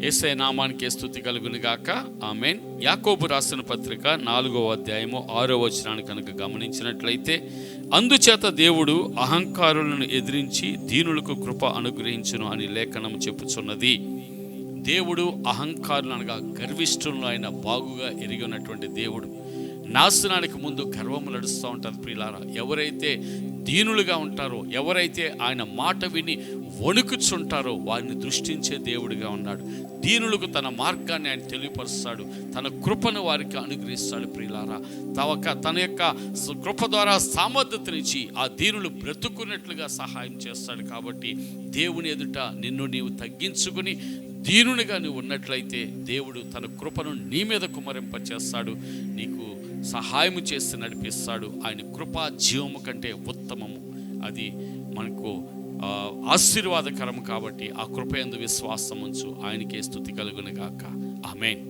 యేసయ్య నామానికి స్తుతి కలుగును గాక. ఆమేన్. యాకోబు రాసిన పత్రిక 4వ అధ్యాయము 6వ వచనాన్ని కనుక గమనించినట్లయితే, అందుచేత దేవుడు అహంకారులను ఎదిరించి దీనులకు కృప అనుగ్రహించును అని లేఖనం చెప్పుచున్నది. దేవుడు అహంకారులు అనగా గర్విష్ఠులను ఆయన బాగుగా ఎరిగినటువంటి దేవుడు. నాశనానికి ముందు గర్వము నడుస్తూ ఉంటుంది ప్రియులారా. ఎవరైతే దీనులుగా ఉంటారో, ఎవరైతే ఆయన మాట విని వణుకుచుంటారో వారిని దృష్టించే దేవుడిగా ఉన్నాడు. దీనులకు తన మార్గాన్ని ఆయన తెలియపరుస్తాడు, తన కృపను వారికి అనుగ్రహిస్తాడు ప్రియులారా. తన యొక్క కృప ద్వారా సామర్థ్యతనిచ్చి ఆ దీనులు బ్రతుకున్నట్లుగా సహాయం చేస్తాడు. కాబట్టి దేవుని ఎదుట నిన్ను నీవు తగ్గించుకుని దీనునిగా నువ్వు ఉన్నట్లయితే దేవుడు తన కృపను నీ మీద కుమ్మరింపచేస్తాడు, నీకు సహాయం చేసి నడిపిస్తాడు. ఆయన కృపా జీవము కంటే ఉత్తమము, అది మనకు ఆశీర్వాదకరం. కాబట్టి ఆ కృప యందు విశ్వాసం ఉంచు. ఆయనకే స్తుతి కలుగును గాక. ఆమేన్.